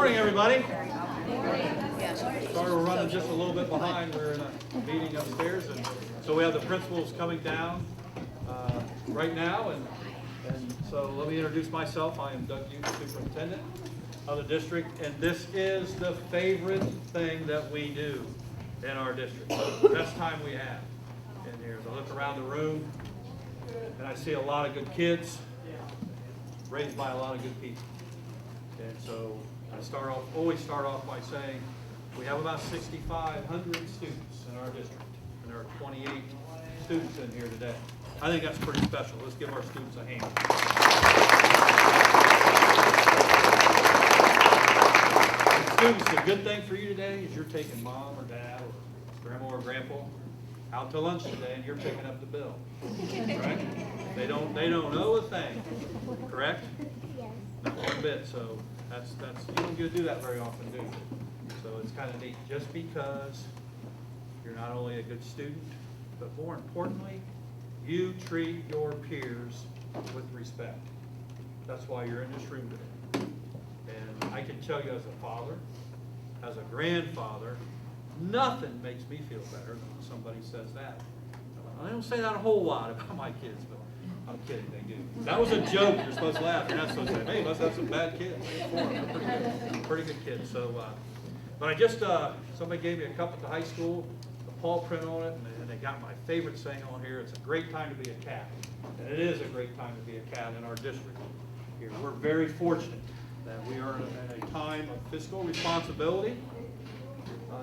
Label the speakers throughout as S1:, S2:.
S1: morning, everybody. Sorry we're running just a little bit behind. We're in a meeting upstairs, and so we have the principals coming down right now. And so let me introduce myself. I am Doug Hughes, superintendent of the district, and this is the favorite thing that we do in our district. The best time we have in here. As I look around the room, and I see a lot of good kids raised by a lot of good people. And so I always start off by saying we have about 6,500 students in our district, and there are 28 students in here today. I think that's pretty special. Let's give our students a hand. And students, the good thing for you today is you're taking mom or dad or grandma or grandpa out to lunch today, and you're picking up the bill. Correct? They don't know a thing. Correct? Not one bit. So that's you don't get to do that very often, do you? So it's kind of neat. Just because you're not only a good student, but more importantly, you treat your peers with respect. That's why you're in this room today. And I can tell you as a father, as a grandfather, nothing makes me feel better than when somebody says that. I don't say that a whole lot about my kids, but I'm kidding, they do. That was a joke. You're supposed to laugh. You're not supposed to say, hey, you must have some bad kids. Pretty good kids. So, but I just, somebody gave me a cup at the high school, a paw print on it, and they got my favorite saying on here. It's a great time to be a cat. And it is a great time to be a cat in our district here. We're very fortunate that we are in a time of fiscal responsibility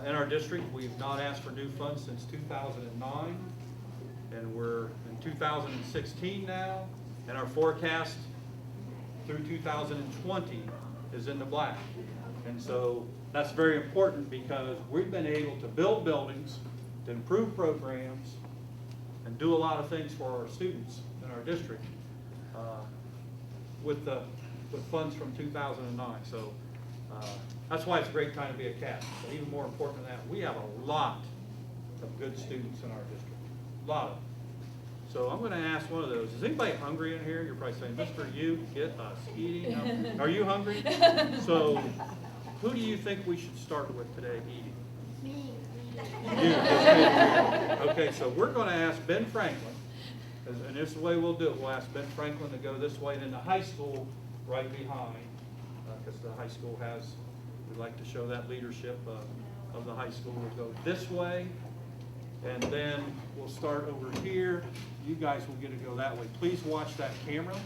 S1: in our district. We've not asked for new funds since 2009. And we're in 2016 now, and our forecast through 2020 is in the black. And so that's very important because we've been able to build buildings, to improve programs, and do a lot of things for our students in our district with funds from 2009. So that's why it's a great time to be a cat. But even more important than that, we have a lot of good students in our district. A lot of them. So I'm going to ask one of those. Is anybody hungry in here? You're probably saying, Mr. You, get us eating. No. Are you hungry? So who do you think we should start with today eating? Me. You. Okay, so we're going to ask Ben Franklin, and this is the way we'll do it. We'll ask Ben Franklin to go this way, and then the high school right behind, because the high school we like to show that leadership of the high school. We'll go this way. And then we'll start over here. You guys will get to go that way. Please watch that camera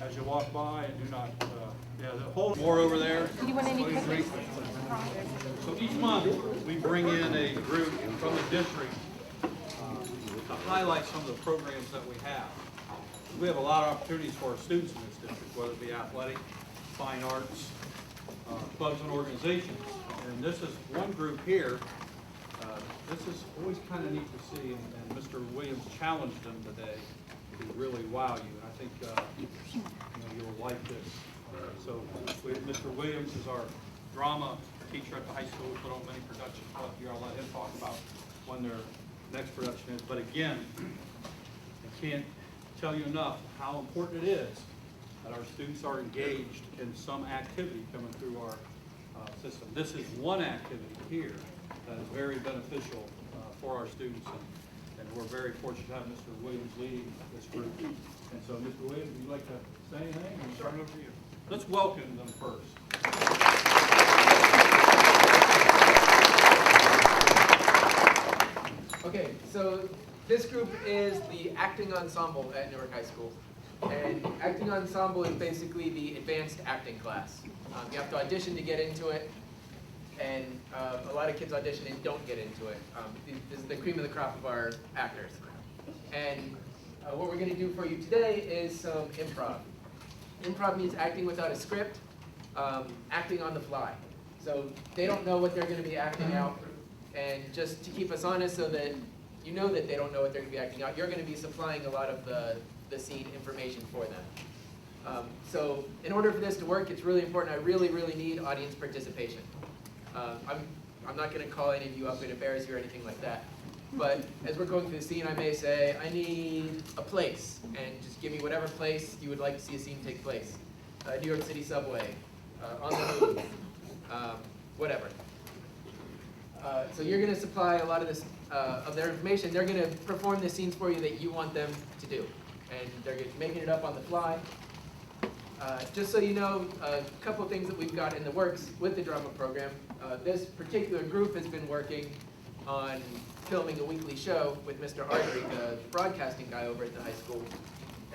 S1: as you walk by, and do not, the whole more over there.
S2: Do you want any cookies?
S1: So each month we bring in a group from the district to highlight some of the programs that we have. We have a lot of opportunities for our students in this district, whether it be athletic, fine arts, clubs and organizations. And this is one group here. This is always kind of neat to see, and Mr. Williams challenged them today to really wow you, and I think you'll like this. So Mr. Williams is our drama teacher at the high school. We put on many productions, but I'll let him talk about when their next production is. But again, I can't tell you enough how important it is that our students are engaged in some activity coming through our system. This is one activity here that is very beneficial for our students, and we're very fortunate to have Mr. Williams leading this group. And so, Mr. Williams, would you like to say anything? And start over to you. Let's welcome them first.
S3: Okay, so this group is the acting ensemble at Newark High School. And acting ensemble is basically the advanced acting class. You have to audition to get into it. And a lot of kids audition and don't get into it. This is the cream of the crop of our actors. And what we're going to do for you today is some improv. Improv means acting without a script, acting on the fly. So they don't know what they're going to be acting out. And just to keep us honest so that you know that they don't know what they're going to be acting out, you're going to be supplying a lot of the scene information for them. So in order for this to work, it's really important. I really, really need audience participation. I'm not going to call any of you up and embarrass you or anything like that. But as we're going through the scene, I may say, I need a place. And just give me whatever place you would like to see a scene take place. New York City subway, on the move, whatever. So you're going to supply a lot of this of their information. They're going to perform the scenes for you that you want them to do, and they're making it up on the fly. Just so you know, a couple things that we've got in the works with the drama program. This particular group has been working on filming a weekly show with Mr. Ardrey, the broadcasting guy over at the high school.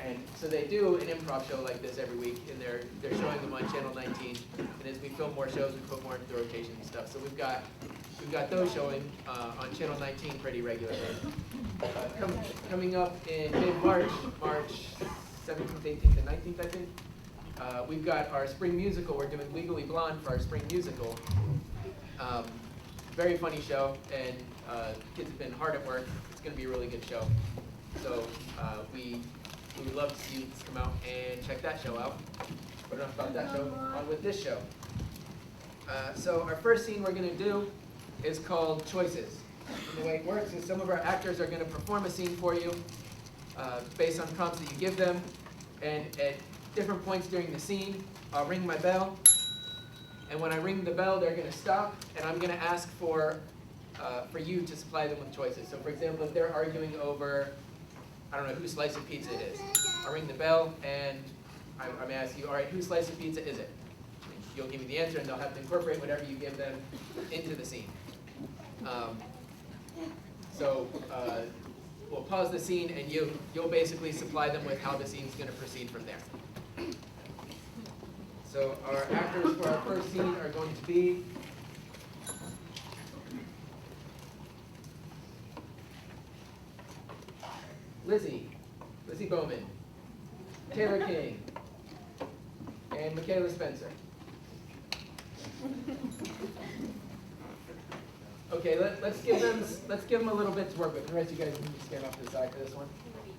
S3: And so they do an improv show like this every week, and they're showing them on Channel 19. And as we film more shows, we put more into the rotation and stuff. So we've got those showing on Channel 19 pretty regularly. Coming up in mid-March, March 17th, 18th, and 19th, I think. We've got our spring musical. We're doing Legally Blonde for our spring musical. Very funny show, and kids have been hard at work. It's going to be a really good show. So we would love to see you come out and check that show out. But enough about that show, on with this show. So our first scene we're going to do is called Choices. And the way it works is some of our actors are going to perform a scene for you based on prompts that you give them. And at different points during the scene, I'll ring my bell. And when I ring the bell, they're going to stop, and I'm going to ask for you to supply them with choices. So for example, if they're arguing over, I don't know, whose slice of pizza it is, I'll ring the bell, and I'm going to ask you, all right, whose slice of pizza is it? You'll give me the answer, and they'll have to incorporate whatever you give them into the scene. We'll pause the scene, and you'll basically supply them with how the scene's going to proceed from there. So our actors for our first scene are going to be Lizzie Bowman, Taylor King, and Michaela Spencer. Okay, let's give them a little bit to work with. The rest of you guys can stand off to the side for this one.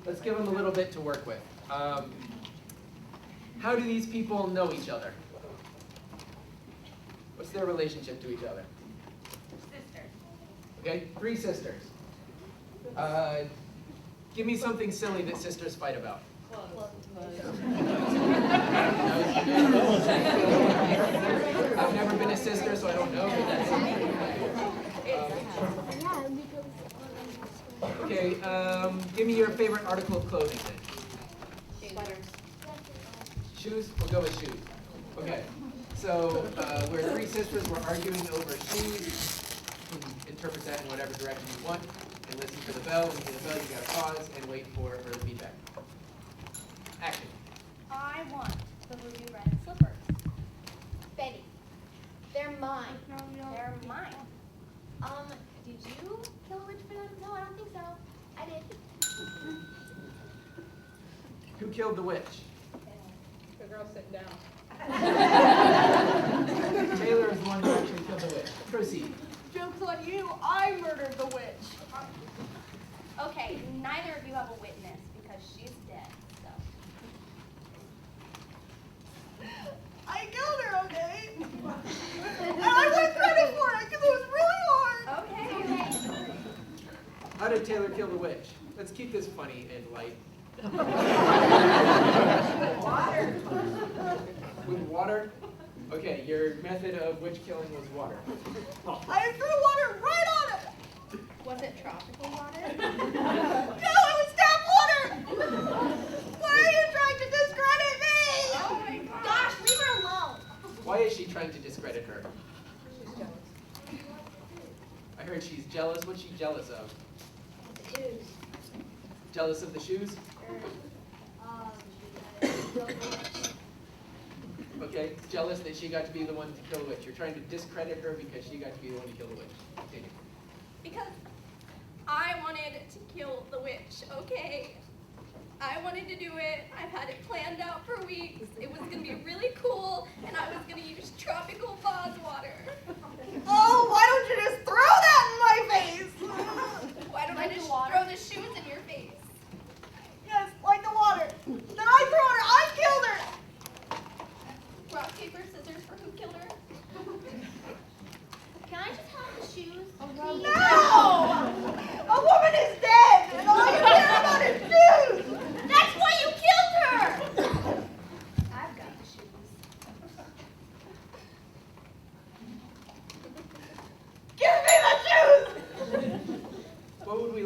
S3: Let's give them a little bit to work with. How do these people know each other? What's their relationship to each other?
S2: Sisters.
S3: Okay, 3 sisters. Give me something silly that sisters fight about. I've never been a sister, so I don't know. Okay, give me your favorite article of clothing then.
S2: Sweaters.
S3: Shoes? We'll go with shoes. Okay, so we're 3 sisters. We're arguing over shoes. You can interpret that in whatever direction you want. And listen for the bell. When you hear the bell, you gotta pause and wait for her feedback. Action.
S2: I want the ruby red slippers.
S4: Betty, they're mine.
S2: They're mine.
S4: Did you kill a witch for them? No, I don't think so. I did.
S3: Who killed the witch?
S5: The girl sitting down.
S3: Taylor is the one who actually killed the witch. Proceed.
S5: Joke's on you, I murdered the witch.
S2: Okay, neither of you have a witness because she's dead, so.
S5: I killed her, okay? And I want credit for it because it was really hard.
S2: Okay.
S3: How did Taylor kill the witch? Let's keep this funny and light.
S5: Water.
S3: With water? Okay, your method of witch killing was water.
S5: I threw water right on it.
S2: Was it tropical water?
S5: No, it was tap water. Why are you trying to discredit me?
S2: Oh my gosh.
S4: Gosh, leave her alone.
S3: Why is she trying to discredit her?
S5: She's jealous.
S3: I heard she's jealous. What's she jealous of?
S4: Shoes.
S3: Jealous of the shoes? Okay, jealous that she got to be the one to kill the witch. You're trying to discredit her because she got to be the one to kill the witch. Continue.
S2: Because I wanted to kill the witch, okay? I wanted to do it. I've had it planned out for weeks. It was going to be really cool, and I was going to use tropical vase water.
S5: Oh, why don't you just throw that in my face?
S2: Why don't
S4: Like
S2: I
S4: the
S2: just
S4: water?
S2: throw the shoes in your face?
S5: Yes, like the water. Then I threw her. I killed her.
S2: Rock, paper, scissors for who killed her?
S4: Can I just have the shoes?
S5: No! A woman is dead, and all you care about is shoes.
S4: That's why you killed her!
S2: I've got the shoes.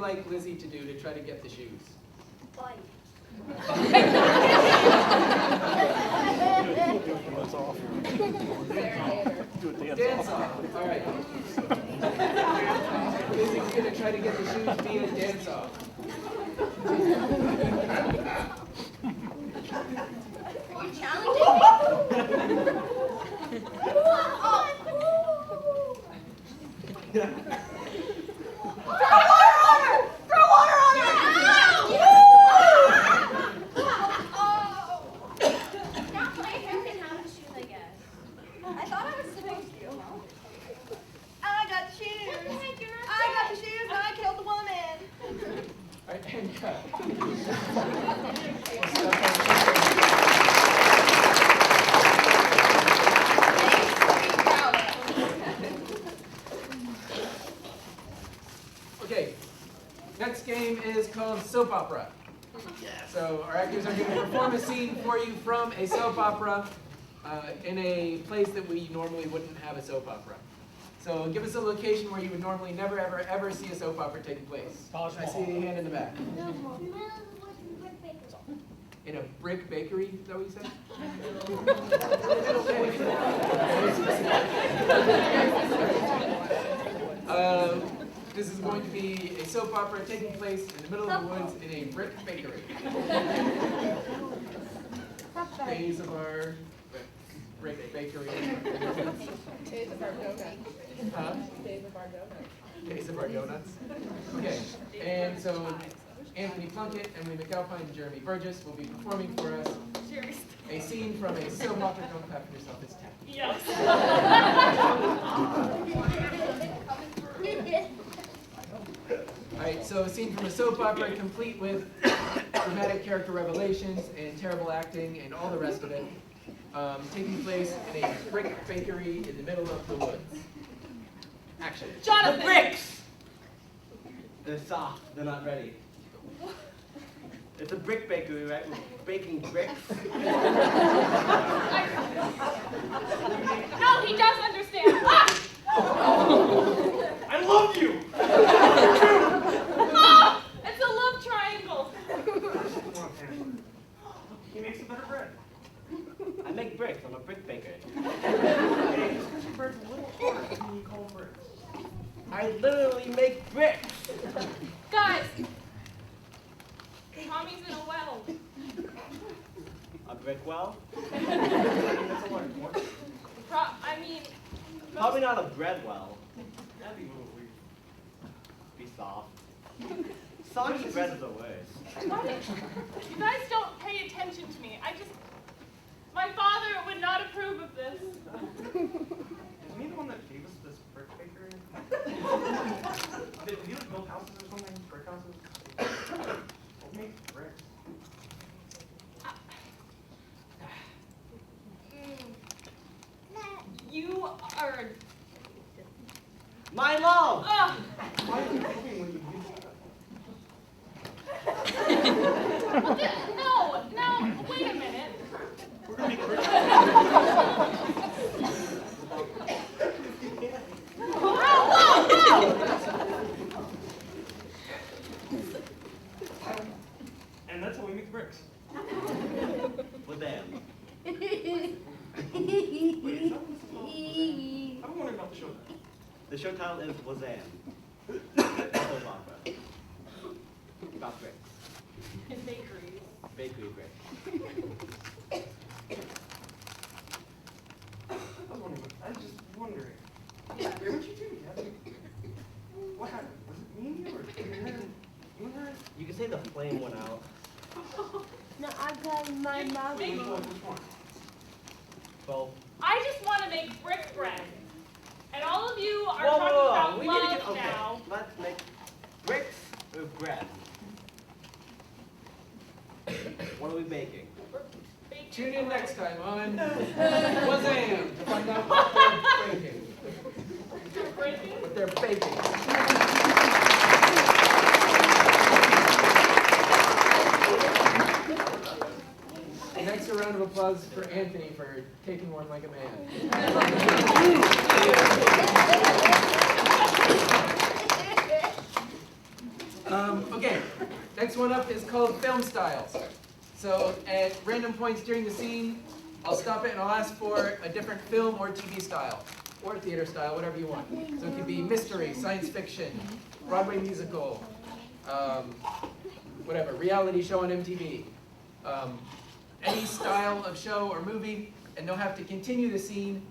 S3: like Lizzie to do to try to get the shoes?
S2: Fight.
S3: Dance off. All right. Lizzie's going to try to get the shoes via dance off.
S2: Are you challenging me?
S5: Throw water on her!
S4: Not my hair can have the shoes, I guess.
S2: I thought I was supposed to.
S5: I got the shoes.
S4: What the heck, you're not
S5: I got the shoes and I killed the woman.
S3: All right, and cut. Okay, next game is called soap opera. So our actors are going to perform a scene for you from a soap opera in a place that we normally wouldn't have a soap opera. So give us a location where you would normally never, ever, ever see a soap opera taking place. I see a hand in the back. In a brick bakery, is that what you said? This is going to be a soap opera taking place in the middle of the woods in a brick bakery. Days of our brick bakery.
S5: Days of our donuts.
S3: Huh?
S5: Days of our donuts.
S3: Days of our donuts. Okay, and so Anthony Plunkett, Emily McAlpine, and Jeremy Burgess will be performing for us a scene from a soap opera. Don't clap for yourself, it's 10.
S2: Yes.
S3: Alright, so a scene from a soap opera complete with dramatic character revelations and terrible acting and all the rest of it, taking place in a brick bakery in the middle of the woods. Action.
S2: Jonathan!
S6: The bricks! They're soft, they're not ready. It's a brick bakery, right? We're baking bricks.
S2: No, he does understand. Ah!
S6: I love you!
S2: Ah! It's a love triangle.
S6: He makes a better bread. I make bricks, I'm a brick baker. I literally make bricks!
S2: Guys, Tommy's in a well.
S6: A brick well? That's a word.
S2: I mean,
S6: Probably not a bread well. That'd be weird. Be soft. Soggy bread is the worst.
S2: you guys don't pay attention to me. My father would not approve of this.
S7: Is he the one that gave us this brick bakery? Did he like build houses or something? Brick houses? What makes bricks?
S2: You are.
S6: My love!
S2: Ugh.
S7: Why are you cooking when you use
S2: No, wait a minute.
S7: We're gonna make bricks. And that's how we make bricks.
S6: Well, damn.
S7: Wait, is that what this is about? I've been wondering about the show then.
S6: The show title is Wazam. Soap opera. About bricks.
S2: In bakeries.
S6: Bakery bricks.
S7: I was just wondering.
S2: Yeah.
S7: Where would you do that? What happened? Was it me or you and her?
S6: You can say the flame went out.
S4: No, I got my mouth.
S7: Which one?
S6: Well,
S2: I just want to make brick bread. And all of you are
S6: whoa,
S2: talking
S6: whoa, whoa.
S2: about
S6: We
S2: love
S6: need to get, okay.
S2: now.
S6: Let's make bricks with bread. What are we baking?
S2: We're baking
S3: Tune in
S2: bread.
S3: next time on Wazam to find out what they're baking.
S2: You're breaking?
S3: What they're baking. Next, a round of applause for Anthony for taking one like a man. Okay, next one up is called film styles. So at random points during the scene, I'll stop it and I'll ask for a different film or TV style, or theater style, whatever you want. So it could be mystery, science fiction, Broadway musical, whatever, reality show on MTV. Any style of show or movie, and they'll have to continue the scene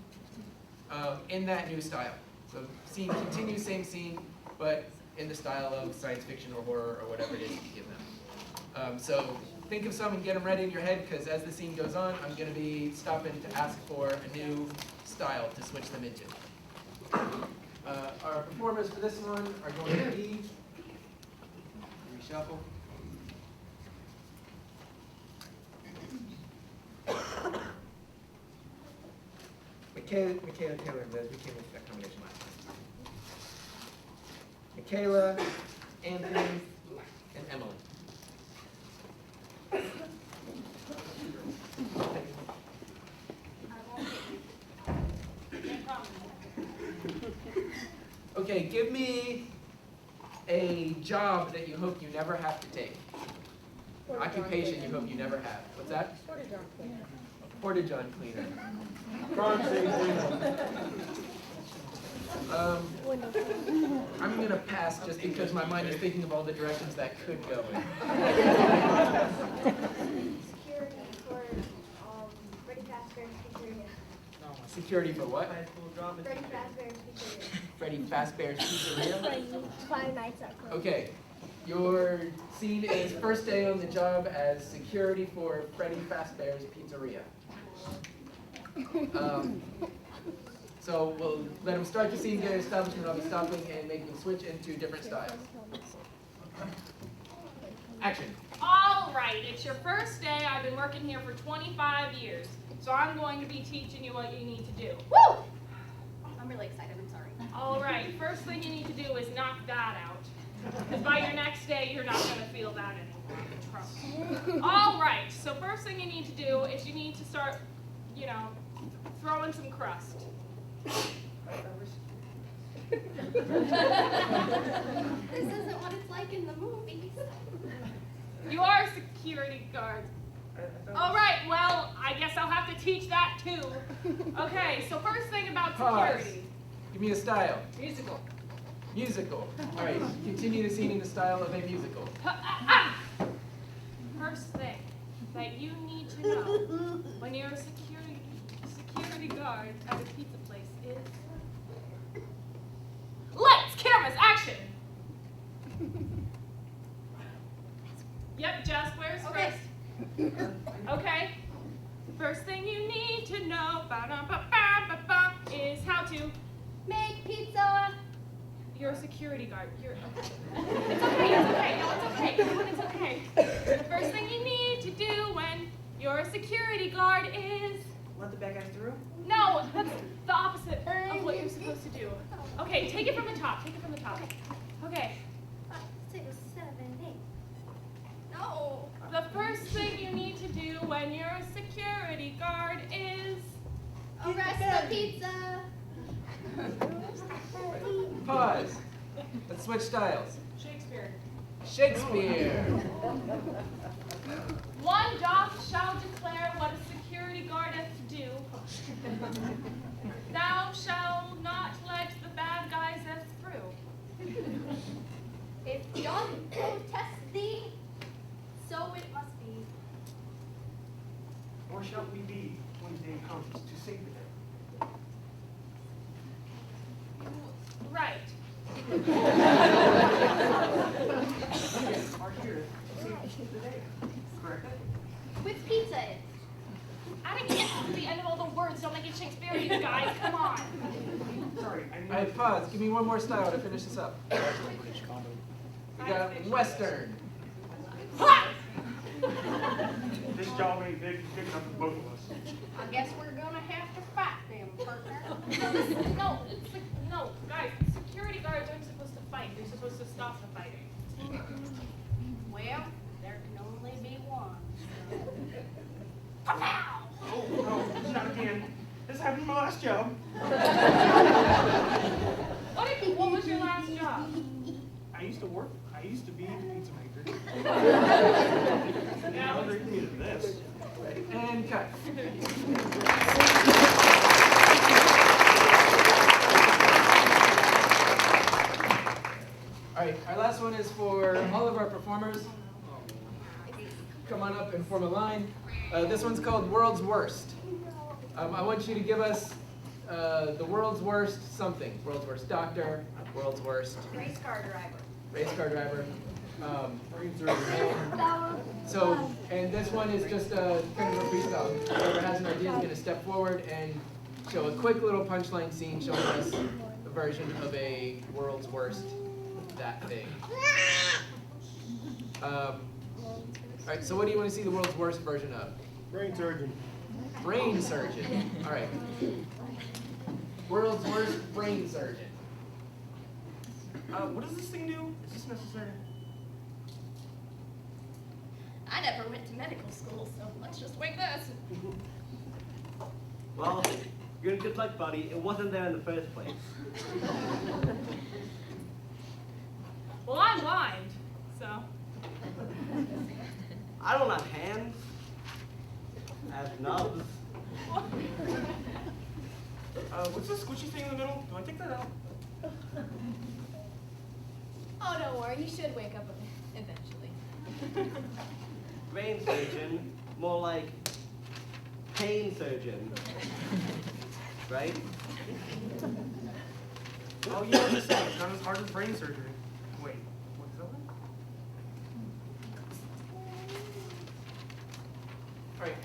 S3: in that new style. So scene continues, same scene, but in the style of science fiction or horror or whatever it is you give them. So think of some and get them ready in your head, because as the scene goes on, I'm going to be stopping to ask for a new style to switch them into. Our performers for this one are going to be, reshuffle. Michaela, Taylor, and Liz, we came with that combination last time. Michaela, Anthony, and Emily. Okay, give me a job that you hope you never have to take. An occupation you hope you never have. What's that? Porta-john cleaner. I'm going to pass just because my mind is thinking of all the directions that could go in.
S4: Security for Freddy Fazbear's Pizzeria.
S3: Security for what?
S4: Freddy Fazbear's Pizzeria.
S3: Freddy Fazbear's Pizzeria?
S4: Five Nights at Freddy's.
S3: Okay. Your scene is first day on the job as security for Freddy Fazbear's Pizzeria. So we'll let him start the scene, get it established, and I'll be stopping and making him switch into different styles. Action.
S8: All right, it's your first day. I've been working here for 25 years, so I'm going to be teaching you what you need to do.
S2: Woo! I'm really excited, I'm sorry.
S8: All right, first thing you need to do is knock that out, because by your next day, you're not going to feel that anymore. Trust. All right, so first thing you need to do is you need to start, throwing some crust.
S2: This isn't what it's like in the movies.
S8: You are a security guard. All right, well, I guess I'll have to teach that too. Okay, so first thing about
S3: Pause.
S8: security.
S3: Give me a style.
S8: Musical.
S3: Musical. All right, continue the scene in the style of a musical.
S8: First thing that you need to know when you're a security guard at a pizza place is lights, cameras, action. Yep, Jess, where's
S2: Okay.
S8: first? Okay. First thing you need to know is how to.
S2: Make pizza.
S8: You're a security guard. It's okay, it's okay. No, it's okay. Everyone, it's okay. The first thing you need to do when you're a security guard is...
S6: Let the bad guys through?
S8: No, that's the opposite of what you're supposed to do. Okay, take it from the top. Take it from the top. Okay.
S4: 5, 6, 7, 8.
S2: No.
S8: The first thing you need to do when you're a security guard is...
S2: Arrest the pizza.
S3: Pause. Let's switch styles.
S8: Shakespeare.
S3: Shakespeare.
S8: One doth shall declare what a security guard hath to do. Thou shalt not let the bad guys us through.
S2: If John protests thee, so it must be.
S7: Or shall we be when the day comes to save the day?
S8: Right.
S7: Are here to save the day. Correct?
S2: With pizza in.
S8: Adding it to the end of all the words don't make it Shakespearean, you guys. Come on.
S7: Sorry, I
S3: All right, pause. Give me one more style to finish this up. We got Western.
S7: This job ain't big enough for both of us.
S2: I guess we're gonna have to fight them, partner.
S8: No, guys, security guards aren't supposed to fight. They're supposed to stop the fighting.
S2: Well, there can only be one.
S7: Oh, no, not again. This happened in my last job.
S8: What was your last job?
S7: I I used to be the pizza maker. Now they're eating this.
S3: Ready? And cut. All right, our last one is for all of our performers. Come on up and form a line. This one's called World's Worst. I want you to give us the world's worst something. World's worst doctor, world's worst
S2: Race car driver.
S3: race car driver. So, and this one is just kind of a freestyle. Whoever has an idea is going to step forward and show a quick little punchline scene showing us a version of a world's worst that thing. All right, so what do you want to see the world's worst version of?
S7: Brain surgeon.
S3: Brain surgeon. All right. World's worst brain surgeon.
S7: What does this thing do? Is this necessary?
S2: I never went to medical school, so let's just wing this.
S6: Well, you're in good luck, buddy. It wasn't there in the first place.
S8: Well, I'm blind, so.
S6: I don't have hands. I have nubs.
S7: What's this squishy thing in the middle? Do I take that out?
S4: Oh, don't worry. You should wake up eventually.
S6: Brain surgeon, more like pain surgeon. Right?
S7: Oh, yeah, I'm just saying, it's not as hard as brain surgery. Wait, what's that one?
S3: All right.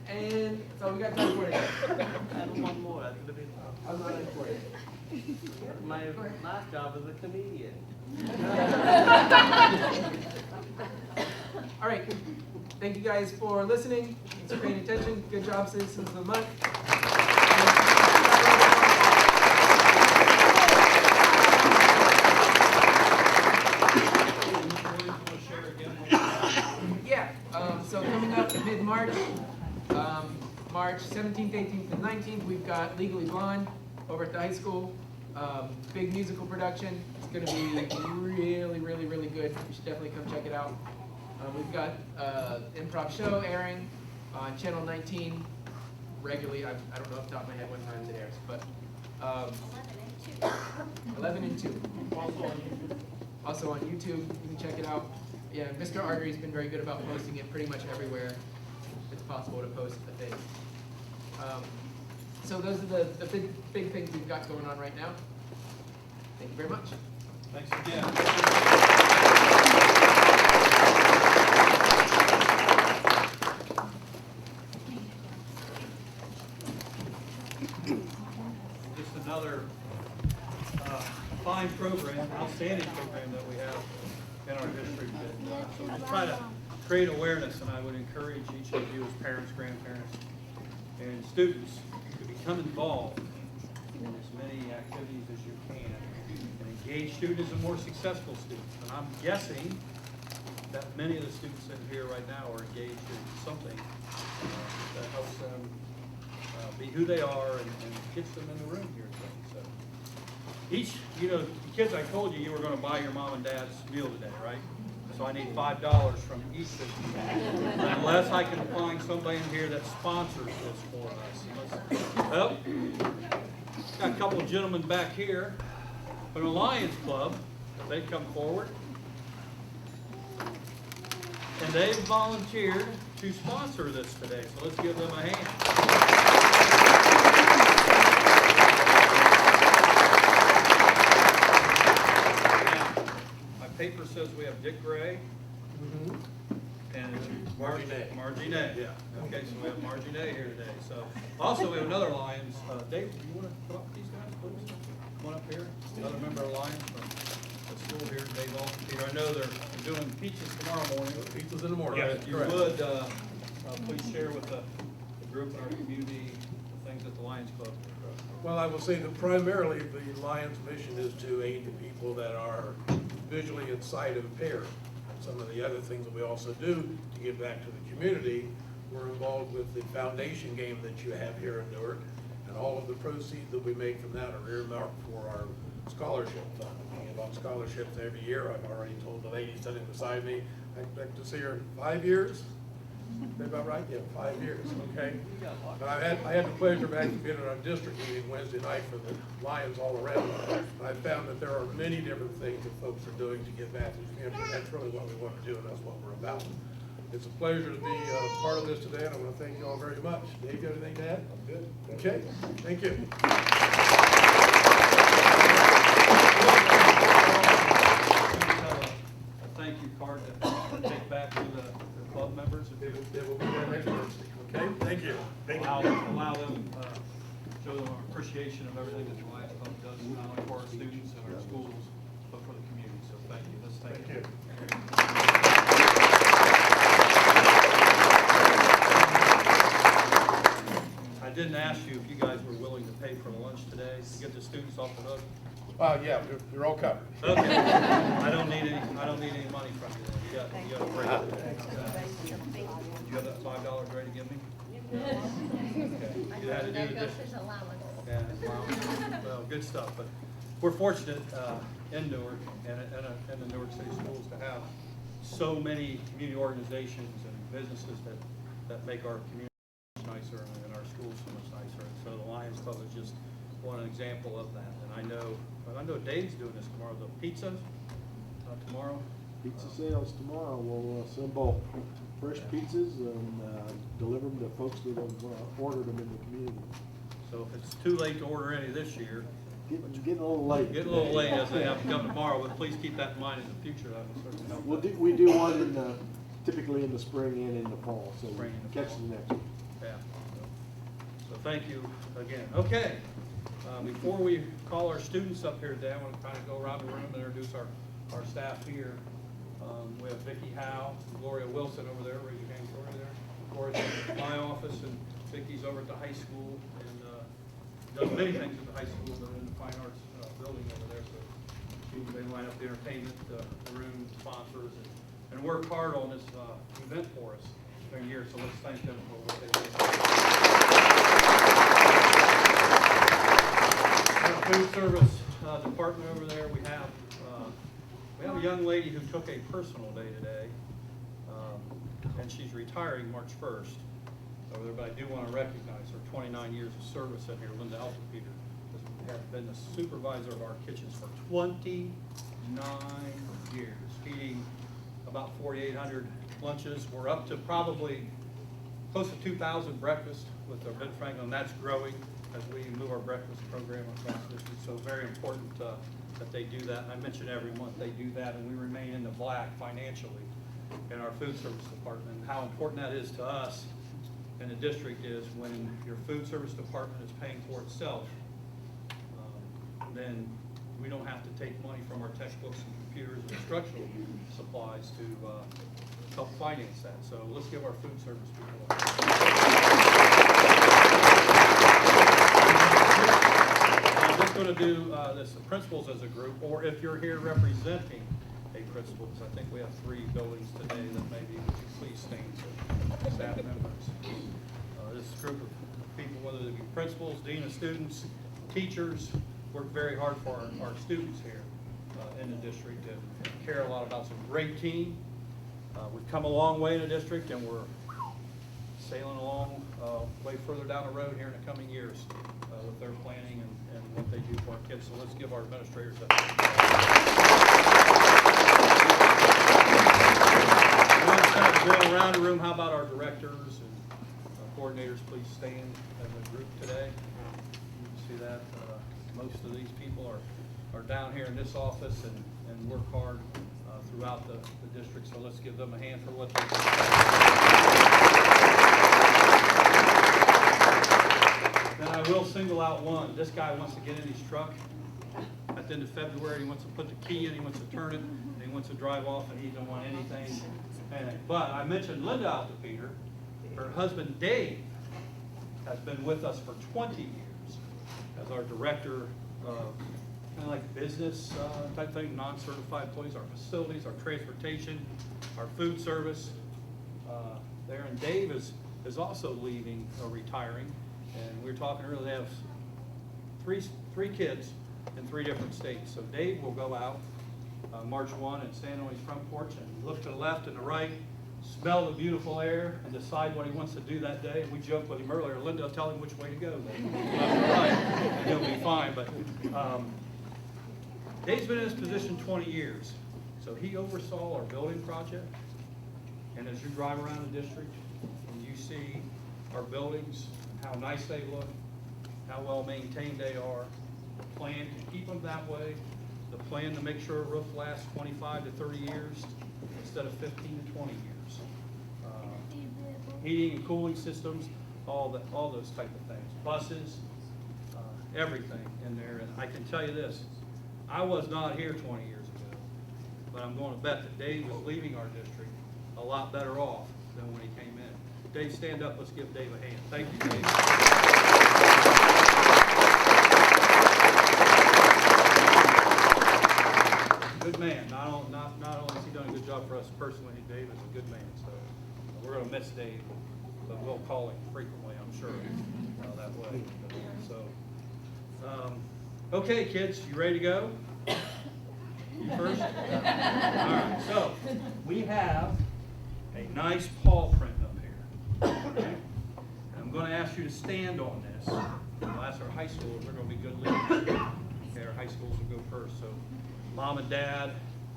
S3: And that's all we got time for today.
S6: I have one more. That's gonna be
S3: How's that like for you?
S6: my last job as a comedian.
S3: All right. Thank you guys for listening. Thanks for paying attention. Good job, Citizens of the Month. Yeah. So coming up in mid-March, March 17th, 18th, and 19th, we've got Legally Blonde over at the high school. Big musical production. It's going to be really, really, really good. You should definitely come check it out. We've got improv show airing on Channel 19 regularly. I don't know off the top of my head what times it airs, but 11 and 2. Also on YouTube, you can check it out. Yeah, Mr. Artery's been very good about posting it pretty much everywhere it's possible to post a thing. So those are the big things we've got going on right now. Thank you very much.
S1: Thanks again. Just another fine program, outstanding program that we have in our district. So we try to create awareness, and I would encourage each of you as parents, grandparents, and students to become involved in as many activities as you can and engage students and more successful students. And I'm guessing that many of the students in here right now are engaged in something that helps them be who they are and gets them in the room here today. So each, the kids, I told you were going to buy your mom and dad's meal today, right? So I need $5 from each of you. Unless I can find somebody in here that sponsors this for us. Well, got a couple of gentlemen back here from the Lions Club. If they come forward. And they've volunteered to sponsor this today. So let's give them a hand. Paper says we have Dick Gray and Margie Nay. Yeah. Okay, so we have Margie Nay here today. So also we have another Lions. Dave, do you want to come up with these guys, please? Come on up here. Another member of Lions from the school here, Dave Alton. Peter, I know they're doing pizzas tomorrow morning.
S9: Pizzas in the morning.
S1: Yeah, if you would, please share with the group in our community the things that the Lions Club does.
S9: Well, I will say that primarily the Lions mission is to aid the people that are visually and sight impaired. And some of the other things that we also do to give back to the community, we're involved with the foundation game that you have here in Newark. And all of the proceeds that we make from that are earmarked for our scholarship fund. We give out scholarships every year. I've already told the lady sitting beside me, I expect to see her in 5 years. Is that about right? Yeah, 5 years, okay? But I had the pleasure of actually being at our district meeting Wednesday night for the Lions all around. And I found that there are many different things that folks are doing to give back to the community. And that's really what we want to do, and that's what we're about. It's a pleasure to be part of this today, and I want to thank you all very much. Dave, you have anything to add? I'm good. Okay, thank you.
S1: A thank you card to take back to the club members.
S9: They will be there next Wednesday, okay? Thank you.
S1: Allow them, show them our appreciation of everything that the Lions Club does, not only for our students and our schools, but for the community. So thank you. Let's thank you. I didn't ask you if you guys were willing to pay for the lunch today to get the students off the hook.
S9: Yeah, you're all covered.
S1: Okay. I don't need any money from you. You got a break. Do you have that $5 ready to give me? Okay. You had to do the dishes. Yeah, well, good stuff. But we're fortunate in Newark and in the Newark City Schools to have so many community organizations and businesses that make our community nicer and our schools so much nicer. And so the Lions Club is just one example of that. And I know Dave's doing this tomorrow. The pizza tomorrow.
S10: Pizza sales tomorrow. We'll assemble fresh pizzas and deliver them to folks that have ordered them in the community.
S1: So if it's too late to order any this year,
S10: Getting a little late.
S1: Getting a little late as they have to come tomorrow, but please keep that in mind in the future. That will certainly help.
S10: We do one in typically in the spring and in the fall, so
S1: Spring and the
S10: catch
S1: fall.
S10: the next one.
S1: Yeah. So thank you again. Okay. Before we call our students up here today, I want to kind of go around the room and introduce our staff here. We have Vicki Howe, Gloria Wilson over there. Raise your hand, Gloria there. Gloria's in my office, and Vicki's over at the high school and does many things at the high school, but in the fine arts building over there. So they line up the entertainment, the room, sponsors, and work hard on this event for us during the year. So let's thank them for what they do. Our food service department over there, we have a young lady who took a personal day today, and she's retiring March 1st. Over there, but I do want to recognize her 29 years of service in here. Linda Altapeter has been the supervisor of our kitchens for 29 years, feeding about 4,800 lunches. We're up to probably close to 2,000 breakfasts with our Ben Franklin. That's growing as we move our breakfast program across the district. So very important that they do that. And I mention every month they do that, and we remain in the black financially in our food service department. And how important that is to us in the district is when your food service department is paying for itself, then we don't have to take money from our textbooks and computers and instructional supplies to help finance that. So let's give our food service people a I'm just going to do this, the principals as a group, or if you're here representing a principal, because I think we have 3 buildings today that maybe would you please stand to staff members. This group of people, whether they be principals, dean of students, teachers, work very hard for our students here in the district and care a lot about some great team. We've come a long way in the district, and we're sailing along way further down the road here in the coming years with their planning and what they do for our kids. So let's give our administrators a going around the room. How about our directors and coordinators? Please stand as a group today. You can see that most of these people are down here in this office and work hard throughout the district. So let's give them a hand for what they do. Then I will single out one. This guy wants to get in his truck at the end of February. He wants to put the key in, he wants to turn it, and he wants to drive off, and he don't want anything. But I mentioned Linda Altapeter. Her husband Dave has been with us for 20 years as our director of kind of like business type thing, non-certified employees, our facilities, our transportation, our food service there. And Dave is also leaving or retiring. And we were talking earlier, they have three kids in 3 different states. So Dave will go out March 1 and stand on his front porch and look to the left and the right, smell the beautiful air, and decide what he wants to do that day. And we joked with him earlier, Linda will tell him which way to go. Left or right, and he'll be fine. But Dave's been in this position 20 years. So he oversaw our building project. And as you drive around the district and you see our buildings, how nice they look, how well maintained they are, the plan to keep them that way, the plan to make sure a roof lasts 25 to 30 years instead of 15 to 20 years. Heating and cooling systems, all those type of things. Buses, everything in there. And I can tell you this, I was not here 20 years ago, but I'm going to bet that Dave was leaving our district a lot better off than when he came in. Dave, stand up. Let's give Dave a hand. Thank you, Dave. Good man. Not only has he done a good job for us personally, Dave is a good man. So we're going to miss Dave, but we'll call him frequently, I'm sure, that way. So, okay, kids, you ready to go? You first? All right. So we have a nice paw print up here. Okay? And I'm going to ask you to stand on this. We'll ask our high schoolers. They're going to be good leaders. Okay, our high schools will go first. So mom and dad,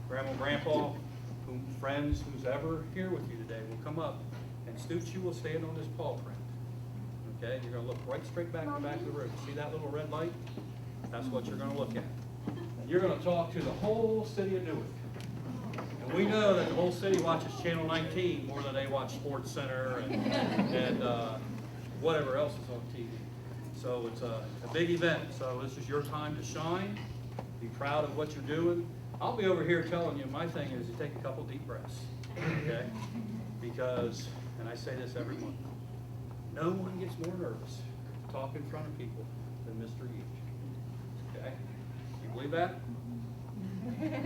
S1: grandma and grandpa, friends, who's ever here with you today will come up. And Stoots, you will stand on this paw print. Okay? You're going to look right straight back in the back of the room. See that little red light? That's what you're going to look at. And you're going to talk to the whole city of Newark. And we know that the whole city watches Channel 19 more than they watch Sports Center and whatever else is on TV. So it's a big event. So this is your time to shine. Be proud of what you're doing. I'll be over here telling you, my thing is to take a couple deep breaths. Okay? Because, and I say this every month, no one gets more nervous to talk in front of people than Mr. Huge. Okay? You believe that? Okay.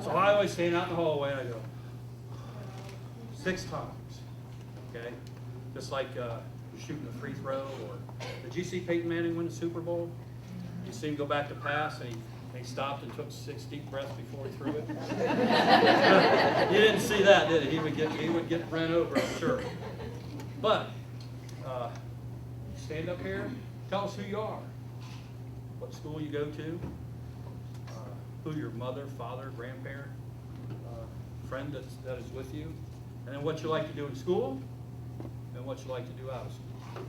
S1: So I always stand out in the hallway and I go 6 times. Okay, just like shooting a free throw. Or did you see Peyton Manning win the Super Bowl? You see him go back to pass and he stopped and took 6 deep breaths before he threw it. You didn't see that, did you? He would get ran over, I'm sure. But stand up here, tell us who you are, what school you go to. Who your mother, father, grandparent, friend that is with you, and then what you like to do in school, and what you like to do out of school.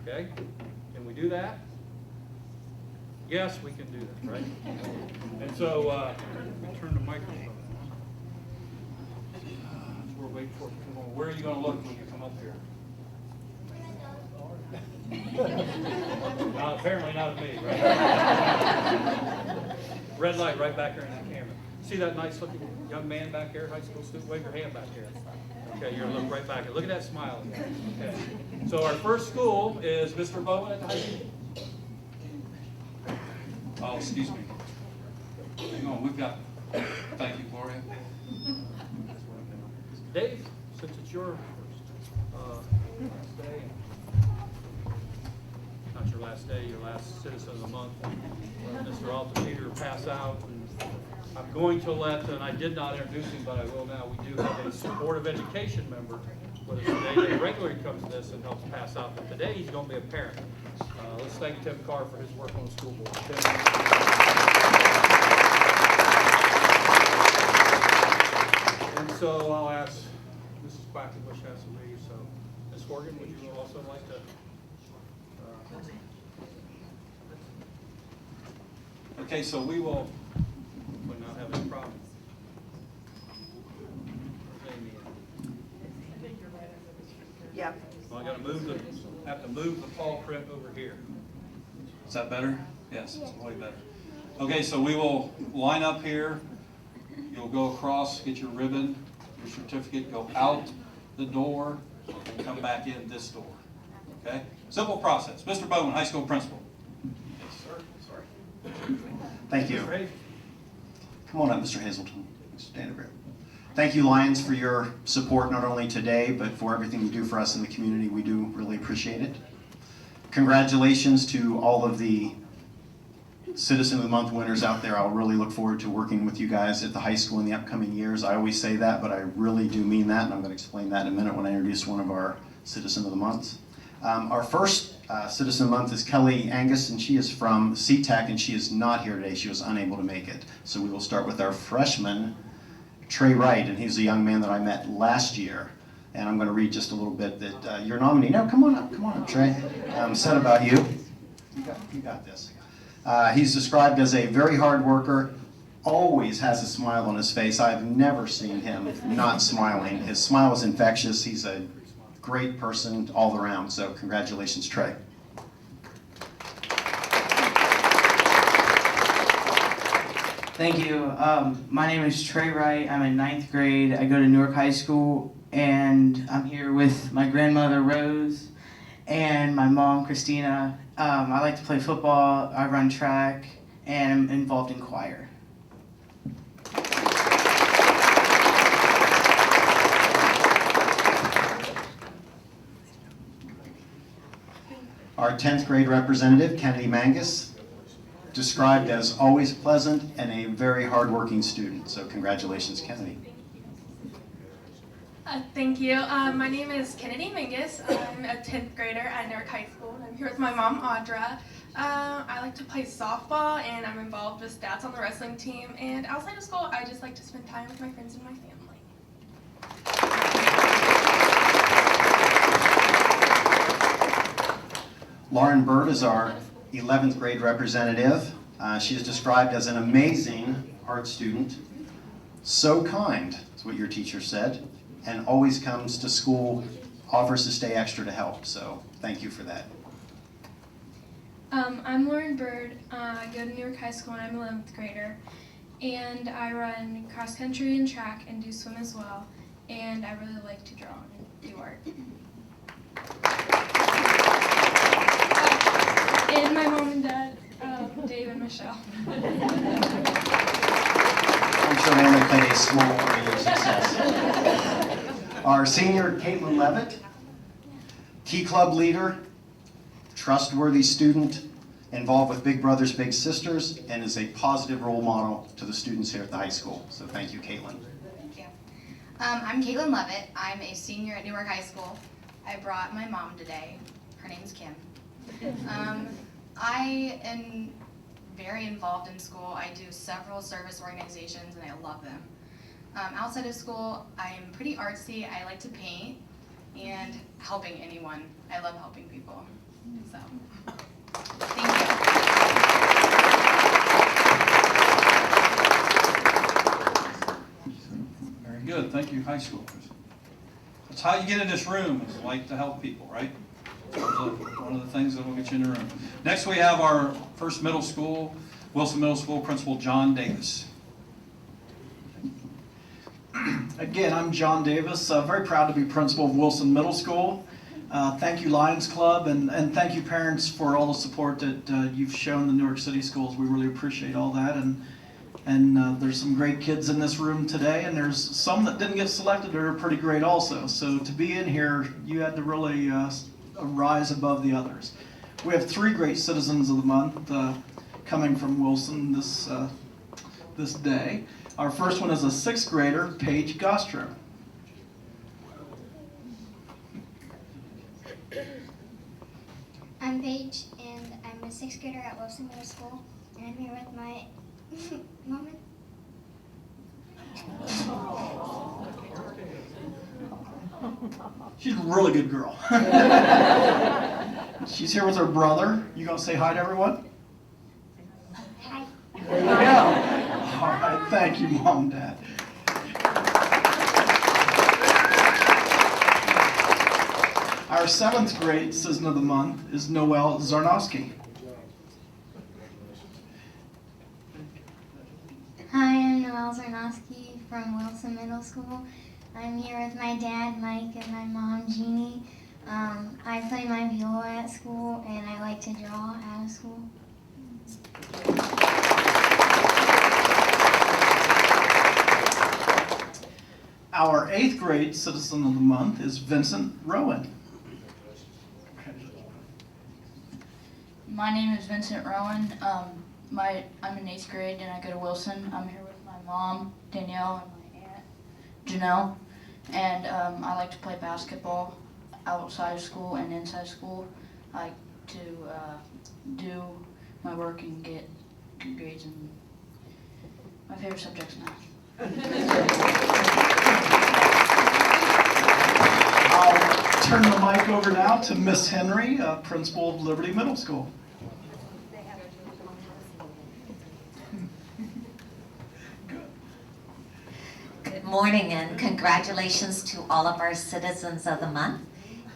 S1: Okay? Can we do that? Yes, we can do that, right? And so, let me turn the microphone on. We're waiting for it to come on. Where are you going to look when you come up here? Apparently not at me, right? Red light right back there in that camera. See that nice looking young man back there, high school student? Wave your hand back here. Okay, you're going to look right back. Look at that smile again. Okay. So our first school is Mr. Bowen at the high school.
S11: Oh, excuse me. Hang on, we've got, thank you, Gloria.
S1: Dave, since it's your first last day, not your last day, your last citizen of the month, Mr. Altapeter pass out. And I'm going to let, and I did not introduce him, but I will now, we do have a supportive education member with us today that regularly comes to this and helps pass out. But today he's going to be a parent. Let's thank Tim Carr for his work on the school board. Tim. And so I'll ask Mrs. Quackenbush has to leave. So Ms. Horgan, would you also like to? Okay, so we will not have any problem. Where's Amy at?
S5: Yeah.
S1: Well, I got to have to move the paw print over here.
S11: Is that better? Yes, it's way better. Okay, so we will line up here. You'll go across, get your ribbon, your certificate, go out the door, and come back in this door. Okay? Simple process. Mr. Bowen, high school principal. Yes, sir. Sorry.
S12: Thank you.
S1: Ready?
S12: Come on up, Mr. Hazelton. Stand over here. Thank you, Lions, for your support not only today, but for everything you do for us in the community. We do really appreciate it. Congratulations to all of the Citizen of the Month winners out there. I'll really look forward to working with you guys at the high school in the upcoming years. I always say that, but I really do mean that, and I'm going to explain that in a minute when I introduce one of our Citizen of the Months. Our first Citizen of the Month is Kelly Angus, and she is from CTEC, and she is not here today. She was unable to make it. So we will start with our freshman, Trey Wright, and he's a young man that I met last year. And I'm going to read just a little bit that your nominee, no, come on up, Trey, said about you. You got this. He's described as a very hard worker, always has a smile on his face. I've never seen him not smiling. His smile is infectious. He's a great person all around, so congratulations, Trey.
S13: Thank you. My name is Trey Wright. I'm in 9th grade. I go to Newark High School, and I'm here with my grandmother, Rose, and my mom, Christina. I like to play football, I run track, and I'm involved in choir.
S12: Our 10th grade representative, Kennedy Mangus, described as always pleasant and a very hardworking student. So congratulations, Kennedy.
S14: Thank you. My name is Kennedy Mingus. I'm a 10th grader at Newark High School, and I'm here with my mom, Audra. I like to play softball, and I'm involved with stats on the wrestling team. And outside of school, I just like to spend time with my friends and my family.
S12: Lauren Bird is our 11th grade representative. She is described as an amazing art student, so kind, is what your teacher said, and always comes to school, offers to stay extra to help, so thank you for that.
S15: I'm Lauren Bird. I go to Newark High School and I'm an 11th grader, and I run cross country and track and do swim as well, and I really like to draw and do art. And my mom and dad, Dave and Michelle.
S12: I'm sure they only played a small part in your success. Our senior, Caitlin Levitt, Key Club leader, trustworthy student, involved with Big Brothers Big Sisters, and is a positive role model to the students here at the high school. So thank you, Caitlin.
S16: Thank you. I'm Caitlin Levitt. I'm a senior at Newark High School. I brought my mom today. Her name's Kim. I am very involved in school. I do several service organizations and I love them. Outside of school, I'm pretty artsy. I like to paint and helping anyone. I love helping people. So, thank
S11: you. Very good. Thank you, high schoolers. That's how you get in this room, is like to help people, right? One of the things that will get you in the room. Next we have our first middle school, Wilson Middle School Principal John Davis.
S17: Again, I'm John Davis, very proud to be principal of Wilson Middle School. Thank you Lions Club, and thank you parents for all the support that you've shown the Newark City schools. We really appreciate all that, and there's some great kids in this room today, and there's some that didn't get selected that are pretty great also. So to be in here, you had to really rise above the others. We have 3 great Citizens of the Month coming from Wilson this day. Our first one is a 6th grader, Paige Gostro.
S4: I'm Paige, and I'm a 6th grader at Wilson Middle School, and I'm here with my mom.
S17: She's a really good girl. She's here with her brother. You gonna say hi to everyone?
S4: Hi.
S17: There you go. All right, thank you, Mom and Dad. Our 7th grade Citizen of the Month is Noelle Zarnowski.
S4: Hi, I'm Noelle Zarnowski from Wilson Middle School. I'm here with my dad, Mike, and my mom, Jeannie. I play my viola at school, and I like to draw out of school.
S17: our 8th grade Citizen of the Month is Vincent Rowan.
S18: My name is Vincent Rowan. I'm in 8th grade and I go to Wilson. I'm here with my mom, Danielle, and my aunt, Janelle. And I like to play basketball outside of school and inside school. I like to do my work and get good grades, and my favorite subject's math.
S17: I'll turn the mic over now to Miss Henry, principal of Liberty Middle School.
S19: Good morning and congratulations to all of our Citizens of the Month.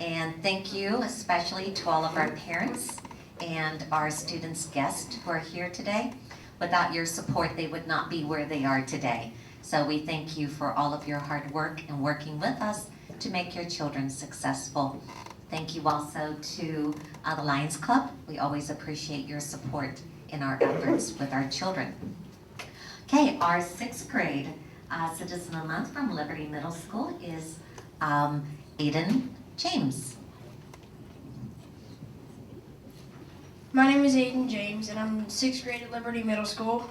S19: And thank you especially to all of our parents and our students' guests who are here today. Without your support, they would not be where they are today. So we thank you for all of your hard work and working with us to make your children successful. Thank you also to the Lions Club. We always appreciate your support in our efforts with our children. Okay, our 6th grade Citizen of the Month from Liberty Middle School is Aiden James.
S20: My name is Aiden James, and I'm in 6th grade at Liberty Middle School.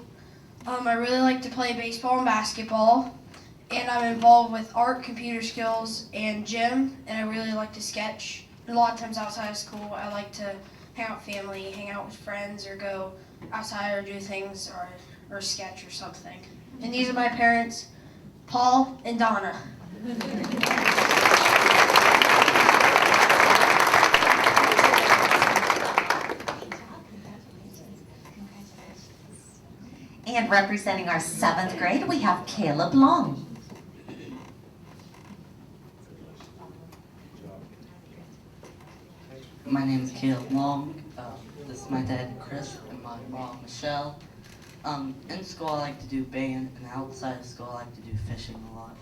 S20: I really like to play baseball and basketball, and I'm involved with art, computer skills, and gym, and I really like to sketch. And a lot of times outside of school, I like to hang out with family, hang out with friends, or go outside or do things, or sketch or something. And these are my parents, Paul and Donna.
S19: And representing our 7th grade, we have Caleb Long.
S21: My name is Caleb Long. This is my dad, Chris, and my mom, Michelle. In school, I like to do band, and outside of school, I like to do fishing a lot.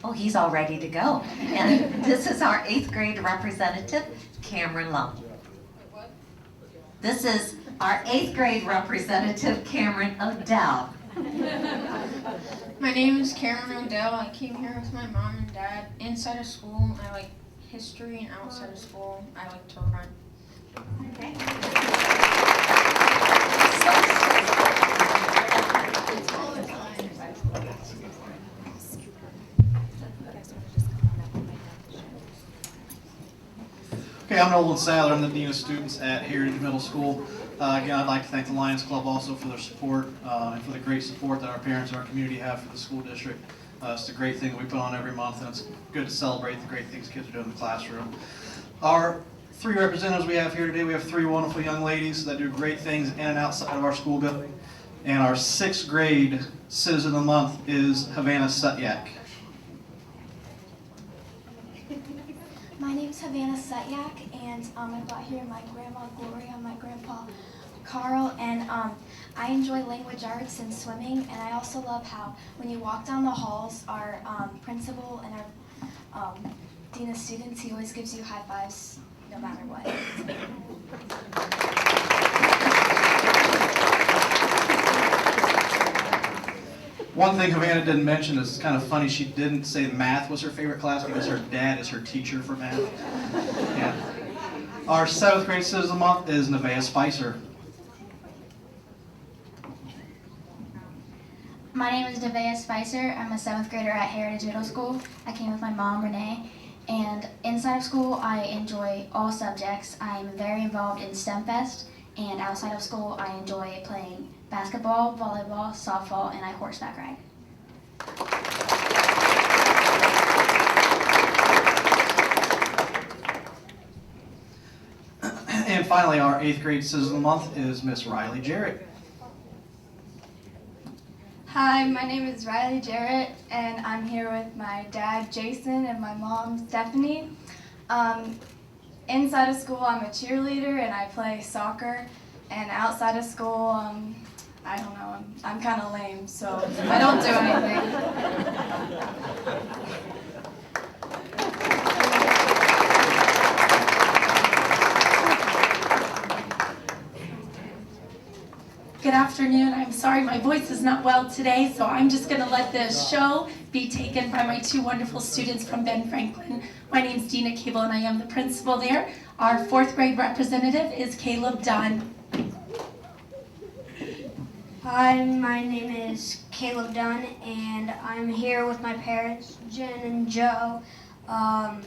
S19: Oh, he's all ready to go. And this is our 8th grade representative, Cameron Lum. This is our 8th grade representative, Cameron Odell.
S15: My name is Cameron Odell. I came here with my mom and dad. Inside of school, I like history, and outside of school, I like to run.
S19: Okay.
S17: Okay, I'm Nolan Sadler. I'm the Dean of Students at Heritage Middle School. Again, I'd like to thank the Lions Club also for their support and for the great support that our parents and our community have for the school district. It's a great thing that we put on every month, and it's good to celebrate the great things kids are doing in the classroom. Our 3 representatives we have here today, we have 3 wonderful young ladies that do great things in and outside of our school building. And our 6th grade Citizen of the Month is Havana Sutyak.
S22: My name is Havana Sutyak, and I got here my grandma Gloria and my grandpa Carl, and I enjoy language arts and swimming, and I also love how when you walk down the halls, our principal and our dean of students, he always gives you high fives no matter what.
S17: One thing Havana didn't mention is kind of funny. She didn't say math was her favorite class because her dad is her teacher for math. Yeah. Our 7th grade Citizen of the Month is Nevaeh Spicer.
S4: My name is Nevaeh Spicer. I'm a 7th grader at Heritage Middle School. I came with my mom, Renee. And inside of school, I enjoy all subjects. I'm very involved in STEM Fest. And outside of school, I enjoy playing basketball, volleyball, softball, and I horseback ride.
S17: And finally, our 8th grade Citizen of the Month is Miss Riley Jarrett.
S22: Hi, my name is Riley Jarrett, and I'm here with my dad, Jason, and my mom, Stephanie. Inside of school, I'm a cheerleader, and I play soccer. And outside of school, I don't know, I'm kind of lame, so I don't do anything.
S2: sorry my voice is not well today, so I'm just gonna let the show be taken by my two wonderful students from Ben Franklin. My name's Dina Cable and I am the principal there. Our 4th grade representative is Caleb Dunn.
S8: Hi, my name is Caleb Dunn, and I'm here with my parents, Jen and Joe. I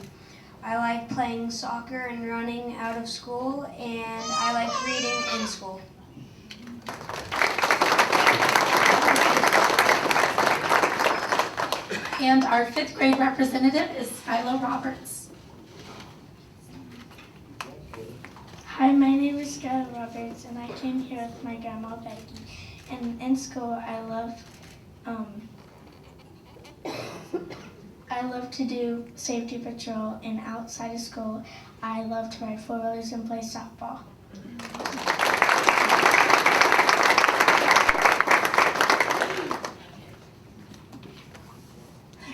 S8: like playing soccer and running out of school, and I like reading in school.
S2: And our 5th grade representative is Skylar Roberts.
S23: Hi, my name is Skylar Roberts, and I came here with my grandma Becky. And in school, I love to do safety patrol, and outside of school, I love to ride 4-wheelers and play softball.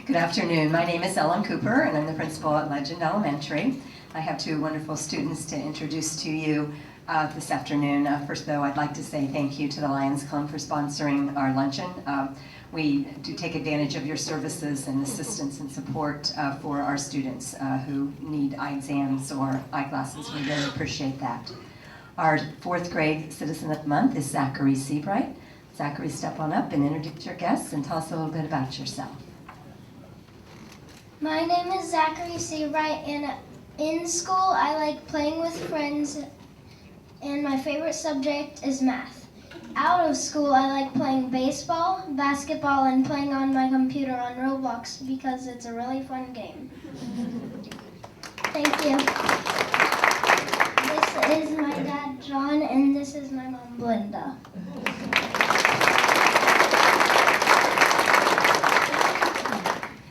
S24: Good afternoon. My name is Ellen Cooper, and I'm the principal at Legend Elementary. I have two wonderful students to introduce to you this afternoon. First, though, I'd like to say thank you to the Lions Club for sponsoring our luncheon. We do take advantage of your services and assistance and support for our students who need eye exams or eyeglasses. We really appreciate that. Our 4th grade Citizen of the Month is Zachary Seabright. Zachary, step on up and introduce your guests and tell us a little bit about yourself.
S4: My name is Zachary Seabright, and in school I like playing with friends, and my favorite subject is math. Out of school I like playing baseball, basketball, and playing on my computer on Roblox because it's a really fun game. Thank you. This is my dad, John, and this is my mom, Linda.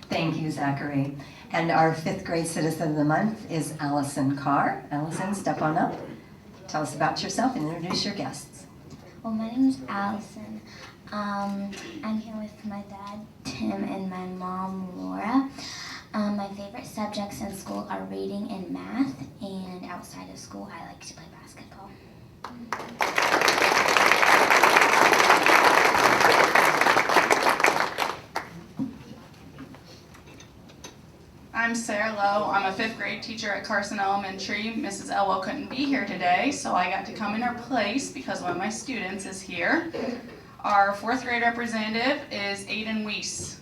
S24: Thank you, Zachary. And our 5th grade Citizen of the Month is Allison Carr. Allison, step on up. Tell us about yourself and introduce your guests.
S4: Well, my name is Allison. I'm here with my dad, Tim, and my mom, Laura. My favorite subjects in school are reading and math, and outside of school, I like to play basketball.
S25: I'm Sarah Lowe. I'm a 5th grade teacher at Carson Elementary. Mrs. Elwell couldn't be here today, so I got to come in her place because one of my students is here. Our 4th grade representative is Aiden Weiss.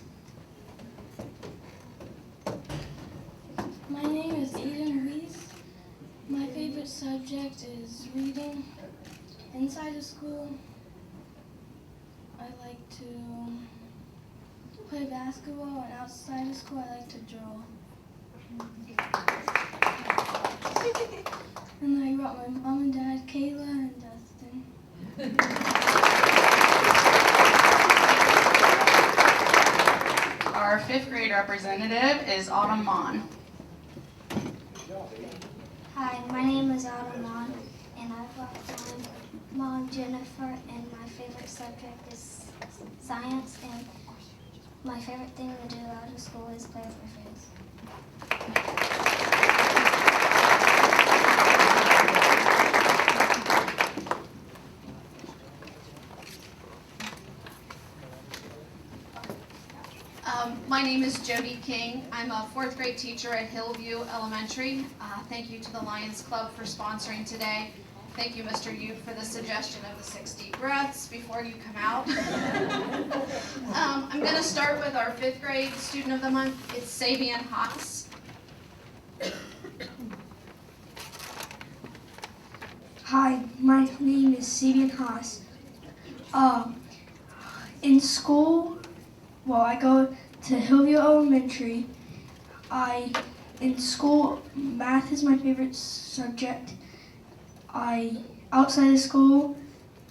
S23: My name is Aiden Weiss. My favorite subject is reading. Inside of school, I like to play basketball, and outside of school, I like to draw. And I brought my mom and dad, Kayla and Dustin.
S25: Our 5th grade representative is Autumn Mon.
S8: Hi, my name is Autumn Mon, and I've got my mom, Jennifer, and my favorite subject is science, and my favorite thing to do out of school is play with my friends.
S26: My name is Jody King. I'm a 4th grade teacher at Hillview Elementary. Thank you to the Lions Club for sponsoring today. Thank you, Mr. Ute, for the suggestion of the 6 deep breaths before you come out. I'm going to start with our 5th grade student of the month. It's Sabian Haas.
S23: Hi, my name is Sabian Haas. In school, well, I go to Hillview Elementary. In school, math is my favorite subject. Outside of school,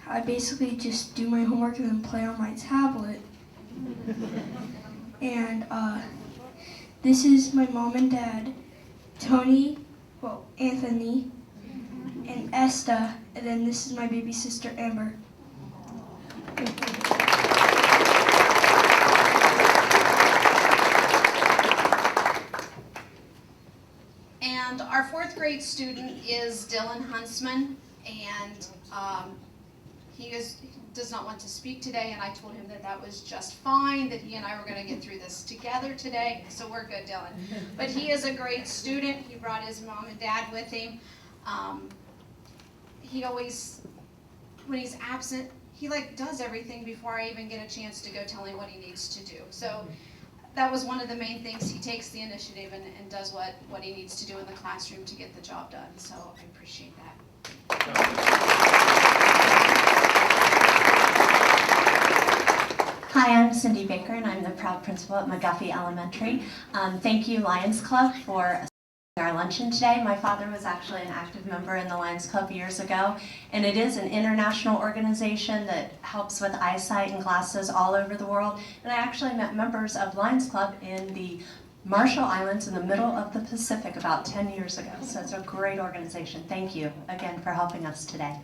S23: I basically just do my homework and then play on my tablet. And this is my mom and dad, Anthony, and Esta, and then this is my baby sister, Amber.
S26: And our 4th grade student is Dylan Huntsman, and he is does not want to speak today, and I told him that that was just fine, that he and I were going to get through this together today, so we're good, Dylan. But he is a great student. He brought his mom and dad with him. He always, when he's absent, he does everything before I even get a chance to go tell him what he needs to do. So that was one of the main things. He takes the initiative and does what he needs to do in the classroom to get the job done. So I appreciate that.
S3: Hi, I'm Cindy Baker, and I'm the proud principal at McGuffey Elementary. Thank you, Lions Club, for our luncheon today. My father was actually an active member in the Lions Club years ago, and it is an international organization that helps with eyesight and glasses all over the world. And I actually met members of Lions Club in the Marshall Islands in the middle of the Pacific about 10 years ago. So it's a great organization. Thank you again for helping us today.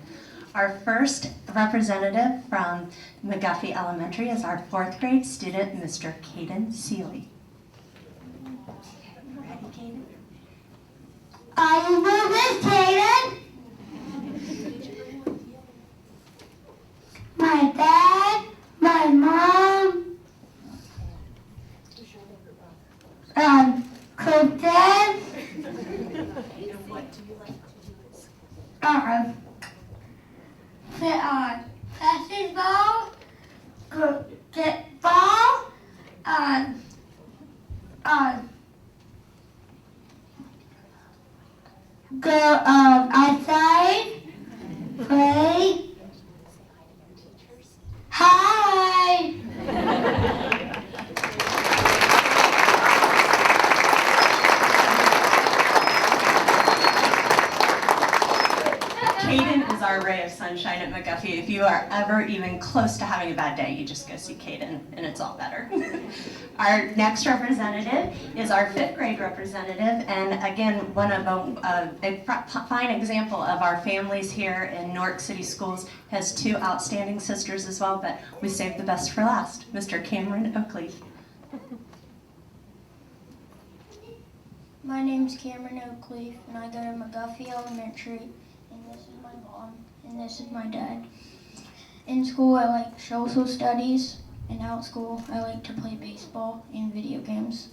S3: Our first representative from McGuffey Elementary is our 4th grade student, Mr. Caden Seeley. Ready, Caden?
S5: Are you moving, Caden? My dad, my mom, Clifton, basketball, football, go outside, play. Hi.
S3: Caden is our ray of sunshine at McGuffey. If you are ever even close to having a bad day, you just go see Caden and it's all better. Our next representative is our 5th grade representative, and again, one of a fine example of our families here in Newark City Schools. Has 2 outstanding sisters as well, but we saved the best for last, Mr. Cameron Oakley.
S22: My name's Cameron Oakley, and I go to McGuffey Elementary, and this is my mom, and this is my dad. In school, I like social studies, and out of school, I like to play baseball and video games.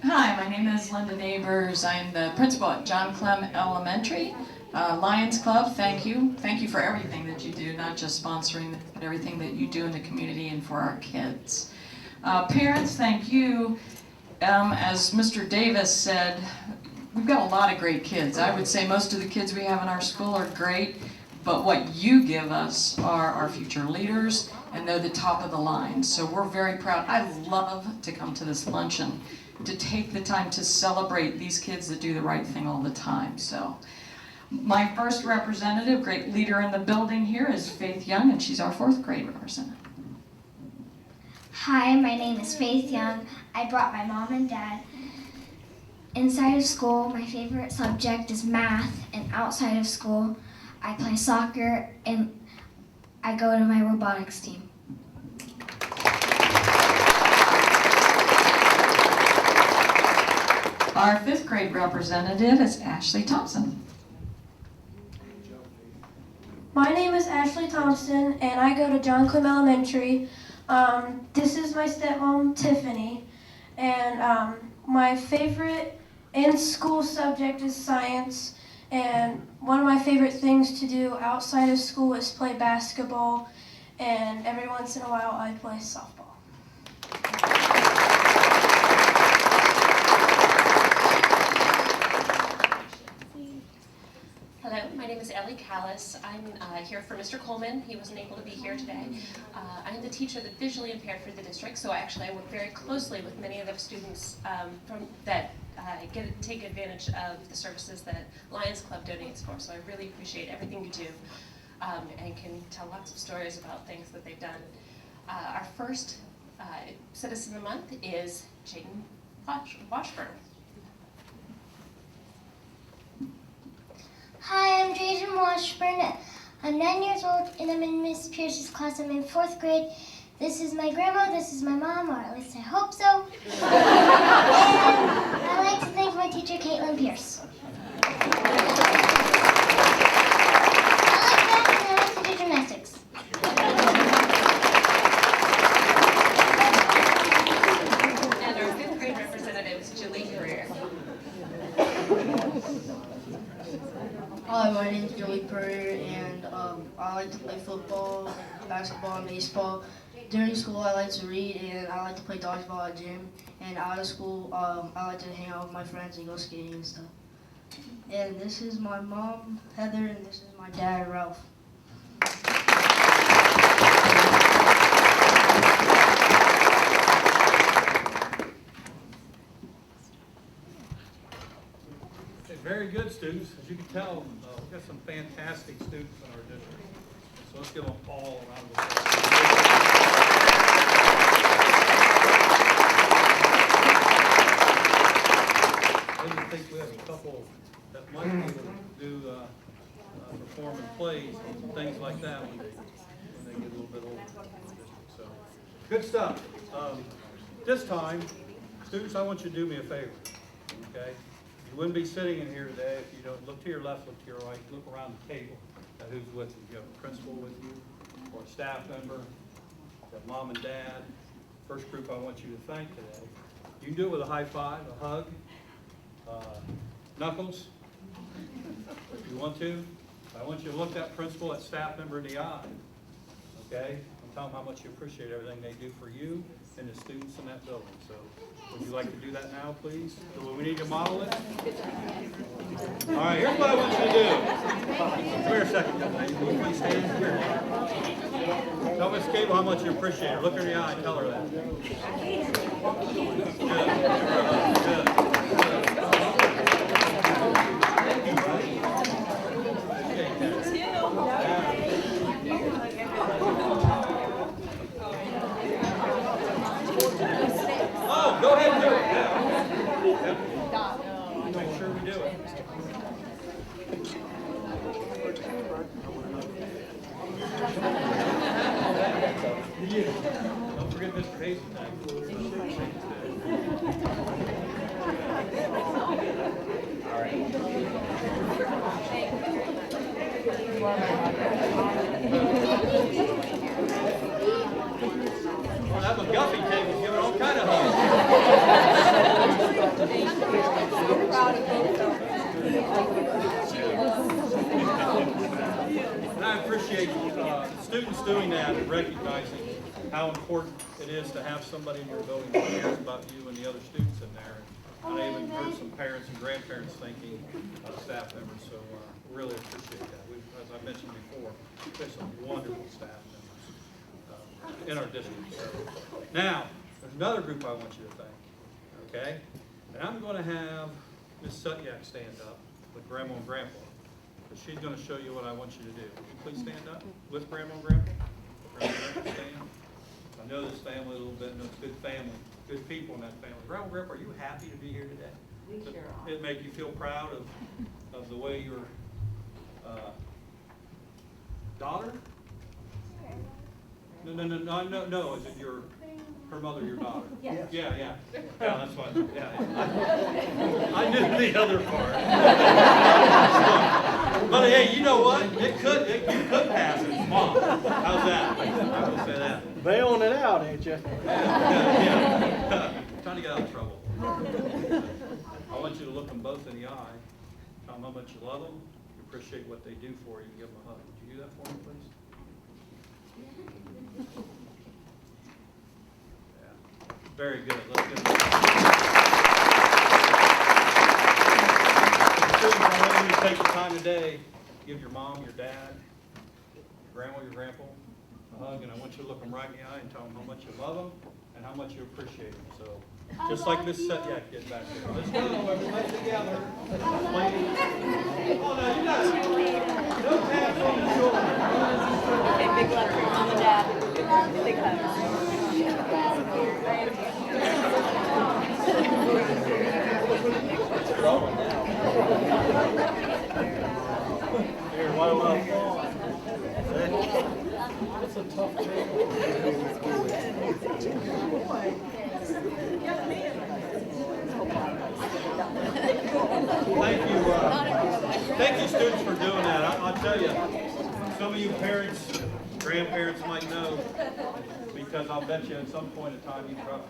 S6: Hi, my name is Linda Neighbors. I'm the principal at John Clem Elementary. Lions Club, thank you. Thank you for everything that you do, not just sponsoring, but everything that you do in the community and for our kids. Parents, thank you. As Mr. Davis said, we've got a lot of great kids. I would say most of the kids we have in our school are great, but what you give us are our future leaders, and they're the top of the line. So we're very proud. I love to come to this luncheon, to take the time to celebrate these kids that do the right thing all the time. So my first representative, great leader in the building here, is Faith Young, and she's our 4th grade representative.
S22: Hi, my name is Faith Young. I brought my mom and dad. Inside of school, my favorite subject is math, and outside of school, I play soccer and I go to my robotics team.
S6: Our 5th grade representative is Ashley Thompson.
S22: My name is Ashley Thompson, and I go to John Clem Elementary. This is my stepmom, Tiffany, and my favorite in-school subject is science, and one of my favorite things to do outside of school is play basketball, and every once in a while I play softball.
S7: Hello, my name is Ellie Callis. I'm here for Mr. Coleman. He wasn't able to be here today. I'm the teacher that's visually impaired for the district, so actually I work very closely with many of the students that take advantage of the services that Lions Club donates for, so I really appreciate everything you do and can tell lots of stories about things that they've done. Our first Citizen of the Month is Jaden Washburn.
S5: Hi, I'm Jaden Washburn. I'm 9 years old and I'm in Miss Pierce's class. I'm in 4th grade. This is my grandma, this is my mom, or at least I hope so. And I like to thank my teacher, Caitlin Pierce. I like to do gymnastics.
S7: And our 5th grade representative is Julie Career.
S1: Hi, my name is Joey Purrier, and I like to play football, basketball, and baseball. During school, I like to read, and I like to play dodgeball at gym. And out of school, I like to hang out with my friends and go skating and stuff. And this is my mom, Heather, and this is my dad, Ralph.
S11: Very good, students. As you can tell, we've got some fantastic students in our district. So let's give them all a round of applause. I think we have a couple that might be able to do perform in plays and things like that when they get a little bit older in the district. So good stuff. This time, students, I want you to do me a favor. Okay. You wouldn't be sitting in here today if you don't look to your left, look to your right, look around the table at who's with you. You have a principal with you, or a staff member, you have mom and dad. First group I want you to thank today. You can do it with a high five, a hug, knuckles, if you want to. I want you to look that principal, that staff member in the eye, okay? And tell them how much you appreciate everything they do for you and the students in that building. So would you like to do that now, please? Do we need to model it? All right, here's what I want you to do. Come here a second, young lady. Will you please stand here? Tell Miss Cable how much you appreciate her. Look her in the eye and tell her that. Good. Good. Oh, go ahead and do it. Yeah. Make sure we do it. Don't forget Mr. Hayes tonight. All Well, that McGuffey table's giving all kind of hugs. And I appreciate students doing that and recognizing how important it is to have somebody in your building who cares about you and the other students in there. And I even heard some parents and grandparents thanking staff members, so really appreciate that. As I mentioned before, we have some wonderful staff members in our district. So, now, there's another group I want you to thank, okay? And I'm going to have Ms. Sutyak stand up with Grandma and Grandpa. But she's going to show you what I want you to do. Would you please stand up with Grandma and Grandpa? Grandma and Grandpa, stand. I know this family a little bit, and it's a good family, good people in that family. Grandma and Grandpa, are you happy to be here today? We sure are. It make you feel proud of the way your daughter? No. Is it her mother, your daughter? Yes. Yeah, that's what. Yeah. I knew the other part. But hey, you know what? You could pass it, Mom. How's that? I will say that.
S9: Bailing it out, ain't you?
S11: Yeah. Trying to get out of trouble. I want you to look them both in the eye. Tell them how much you love them. You appreciate what they do for you. Give them a hug. Would you do that for me, please? Yeah. Very good. Let's give them I want you to take the time today, give your mom, your dad, your grandma, your grandpa a hug, and I want you to look them right in the eye and tell them how much you love them and how much you appreciate them. So, just like Miss Setyak did back there. Let's go, everybody together. Oh, no, you got it. No taps on the shoulder.
S10: Okay, big letter. Mom and Dad. Big letter.
S9: Here, why not? That's a tough table.
S11: tell you, some of you parents, grandparents might know, because I'll bet you at some point in time you drop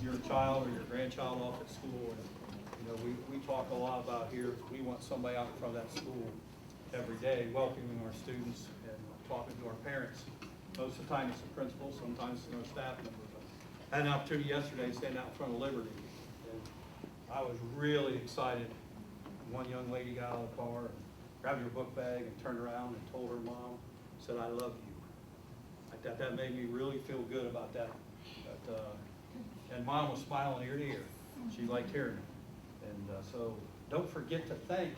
S11: your child or your grandchild off at school. And, you know, we talk a lot about here, we want somebody out in front of that school every day, welcoming our students and talking to our parents. Most of the time it's the principal, sometimes it's our staff members. I had an opportunity yesterday to stand out in front of Liberty, and I was really excited. One young lady got out of the car and grabbed her book bag and turned around and told her mom, said, "I love you." That made me really feel good about that. And mom was smiling ear to ear. She liked hearing it. And so don't forget to thank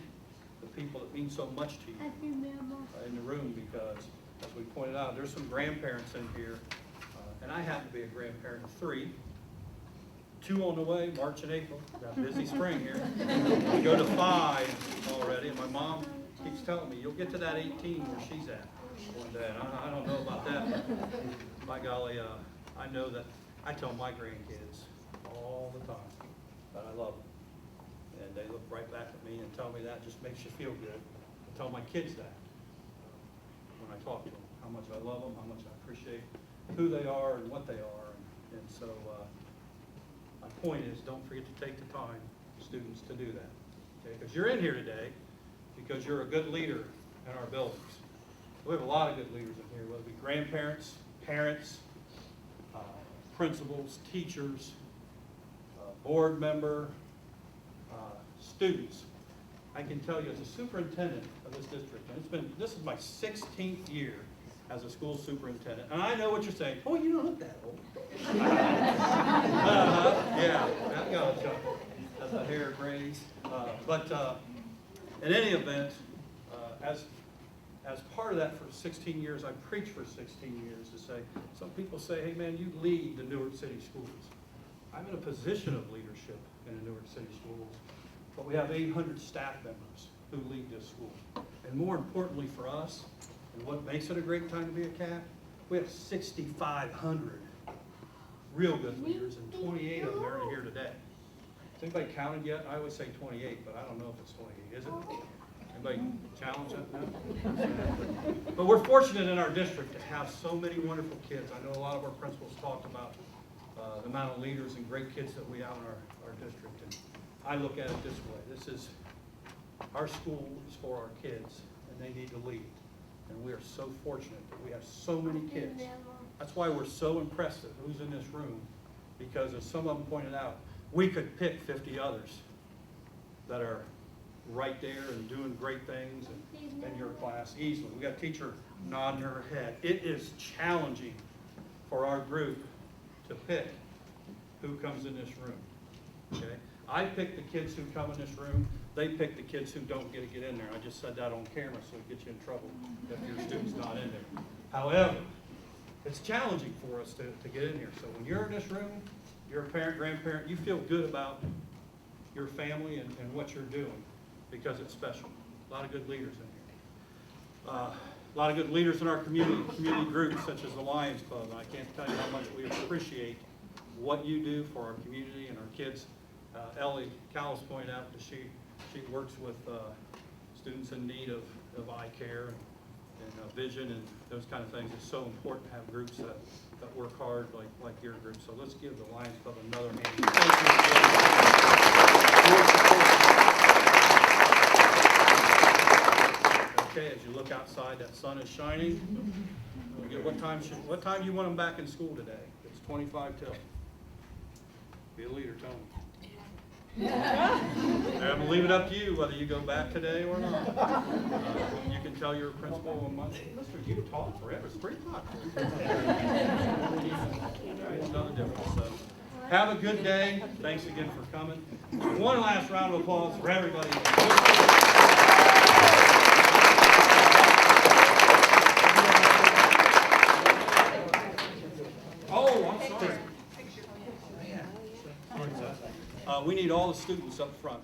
S11: the people that mean so much to you in the room, because as we pointed out, there's some grandparents in here. And I happen to be a grandparent of 3. 2 on the way, March and April. Got a busy spring here. We go to 5 already, and my mom keeps telling me, you'll get to that 18 where she's at one day. And I don't know about that, but by golly, I know that I tell my grandkids all the time that I love them. And they look right back at me and tell me that just makes you feel good. I tell my kids that when I talk to them, how much I love them, how much I appreciate who they are and what they are. And so my point is, don't forget to take the time, students, to do that. Okay? Because you're in here today because you're a good leader in our buildings. We have a lot of good leaders in here, whether it be grandparents, parents, principals, teachers, board member, students. I can tell you as a superintendent of this district, and this is my 16th year as a school superintendent, and I know what you're saying. Oh, you don't look that old. Yeah, I got a chuckle as the hair grays. But in any event, as part of that for 16 years, I preached for 16 years to say, some people say, hey man, you lead the Newark City schools. I'm in a position of leadership in the Newark City schools, but we have 800 staff members who lead this school. And more importantly for us, and what makes it a great time to be a CAP, we have 6,500 real good leaders, and 28 of them are here today. Has anybody counted yet? I always say 28, but I don't know if it's 28. Is it? Anybody challenge that now? But we're fortunate in our district to have so many wonderful kids. I know a lot of our principals talked about the amount of leaders and great kids that we have in our district. And I look at it this way. This is, our school is for our kids, and they need to lead. And we are so fortunate that we have so many kids. That's why we're so impressed at who's in this room, because as some of them pointed out, we could pick 50 others that are right there and doing great things in your class easily. We got a teacher nodding her head. It is challenging for our group to pick who comes in this room. Okay? I pick the kids who come in this room. They pick the kids who don't get in there. I just said that on camera so it gets you in trouble if your student's not in there. However, it's challenging for us to get in here. So when you're in this room, you're a parent, grandparent, you feel good about your family and what you're doing, because it's special. A lot of good leaders in here. A lot of good leaders in our community groups, such as the Lions Club. And I can't tell you how much we appreciate what you do for our community and our kids. Ellie Callis pointed out that she works with students in need of eye care and vision and those kind of things. It's so important to have groups that work hard like your group. So let's give the Lions Club another hand. Okay, as you look outside, that sun is shining. What time do you want them back in school today? It's 25 till. Be a leader, tell them. I'm going to leave it up to you whether you go back today or not. You can tell your principal on Monday, Mr. You talk forever. It's 3 o'clock. It's not a difference. So, have a good day. Thanks again for coming. One last round of applause for everybody. Oh, I'm sorry. We need all the students up front.